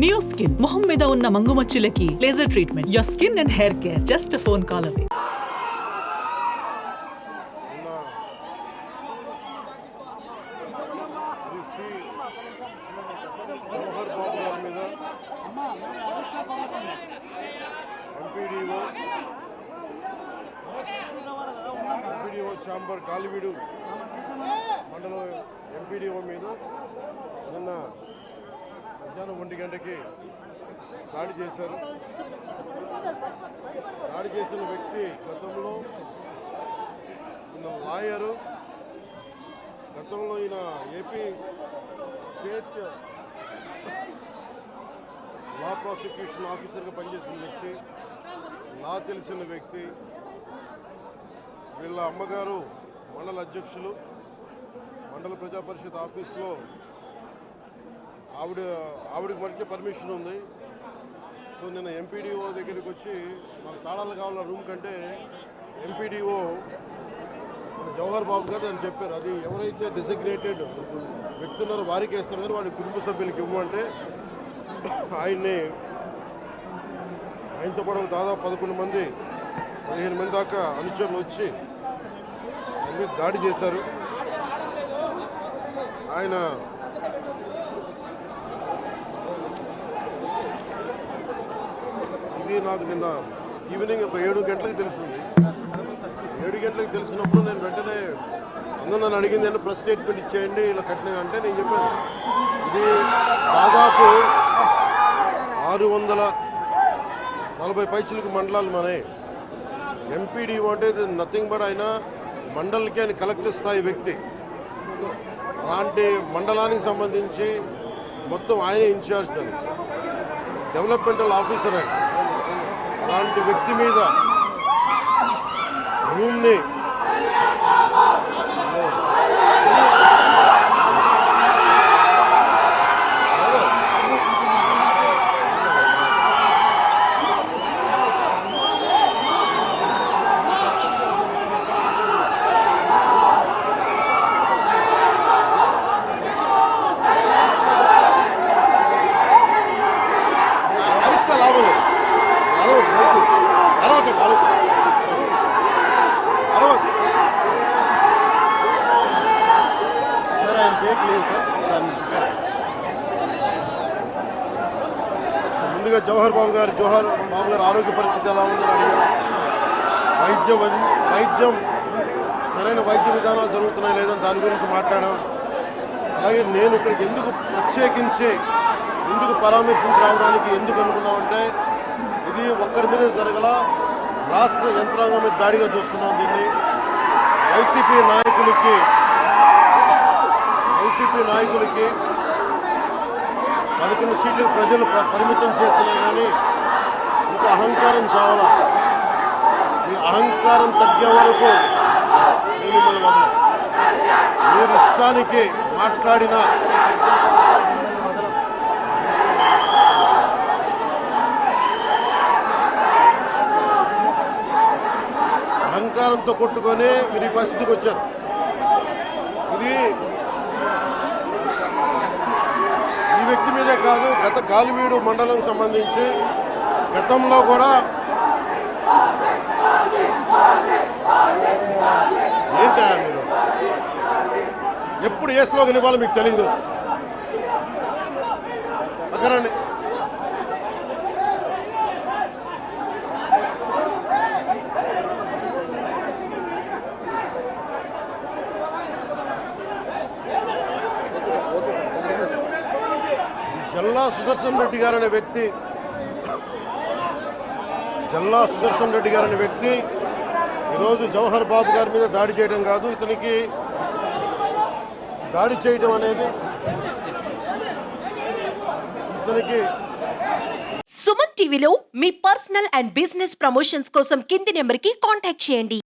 నియోస్కిన్ మొహం మీద ఉన్న మంగుమచ్చులకి laser treatment. Your skin and hair care just a phone call away. MPDO chamber Kaliveedu మండలం ఎంపీడీఓ మీద నిన్న మధ్యాహ్నం 1 గంటకి దాడి చేశారు. దాడి చేసిన వ్యక్తి గతంలో లాయరు, గతంలో ఈయన ఏపీ స్టేట్ లా ప్రాసిక్యూషన్ ఆఫీసర్గా పనిచేసిన వ్యక్తి, లా తెలిసిన వ్యక్తి. వీళ్ళ అమ్మగారు మండల అధ్యక్షులు, మండల ప్రజా పరిషత్ ఆఫీస్లో ఆవిడకి మనకి పర్మిషన్ ఉంది. సో నిన్న ఎంపీడీఓ దగ్గరికి వచ్చి మాకు తాళాలు కావాల రూమ్ కంటే ఎంపీడీఓ మన జవహర్ బాబు గారు అని చెప్పారు. అది ఎవరైతే డిసిగ్నేటెడ్ వ్యక్తి ఉన్నారో వారికి వేస్తారు కానీ వాడి కుటుంబ సభ్యులకి ఇవ్వమంటే ఆయనతో పాటు దాదాపు 11 మంది 15 మంది దాకా అనుచరులు వచ్చి ఆయన మీద దాడి చేశారు. ఆయన ఇది నాకు నిన్న ఈవినింగ్ ఒక 7 గంటలకు తెలిసింది. 7 గంటలకు తెలిసినప్పుడు నేను వెంటనే అందరూ నన్ను అడిగింది అంటే ప్రెస్ స్టేట్మెంట్ ఇచ్చేయండి ఇలా కట్టిన అంటే నేను చెప్పాను ఇది దాదాపు 640 పైసలకు మండలాలు మనే. ఎంపీడీఓ అంటే నథింగ్ బట్ ఆయన మండలికి ఆయన కలెక్టర్ స్థాయి వ్యక్తి. అలాంటి మండలానికి సంబంధించి మొత్తం ఆయనే ఇన్ఛార్జ్ దాన్ని, డెవలప్మెంటల్ ఆఫీసర్ ఆయన. అలాంటి వ్యక్తి మీద రూమ్ని ముందుగా జవహర్ బాబు గారు ఆరోగ్య పరిస్థితి ఎలా ఉందని అడిగారు. వైద్యం సరైన వైద్య విధానాలు జరుగుతున్నాయి లేదని దాని గురించి మాట్లాడాం. అలాగే నేను ఇక్కడికి ఎందుకు ప్రత్యేకించి ఎందుకు పరామర్శించి రావడానికి ఎందుకు అనుకున్నామంటే ఇది ఒక్కరి మీద జరగల, రాష్ట్ర యంత్రాంగం మీద దాడిగా చూస్తున్నాం. దీన్ని వైసీపీ నాయకులకి 11 సీట్లకు ప్రజలు పరిమితం చేసినా కానీ ఇంకా అహంకారం చావాలా. ఈ అహంకారం తగ్గే వరకు నేను మిమ్మల్ని వదలను. మీరు ఇష్టానికి మాట్లాడిన అహంకారంతో కొట్టుకొని మీరు ఈ పరిస్థితికి వచ్చారు. ఇది ఈ వ్యక్తి మీదే కాదు, గత కాలివీడు మండలం సంబంధించి గతంలో కూడా ఏంటా మీరు ఎప్పుడు ఏ స్లోగన్ ఇవ్వాలో మీకు తెలియదు. అక్కడండి జల్లా సుదర్శన్ రెడ్డి గారు అనే వ్యక్తి ఈరోజు జవహర్ బాబు గారి మీద దాడి చేయడం కాదు, ఇతనికి దాడి చేయడం అనేది ఇతనికి. సుమన్ టీవీలో మీ పర్సనల్ అండ్ బిజినెస్ ప్రమోషన్స్ కోసం కింది నెంబర్కి కాంటాక్ట్ చేయండి.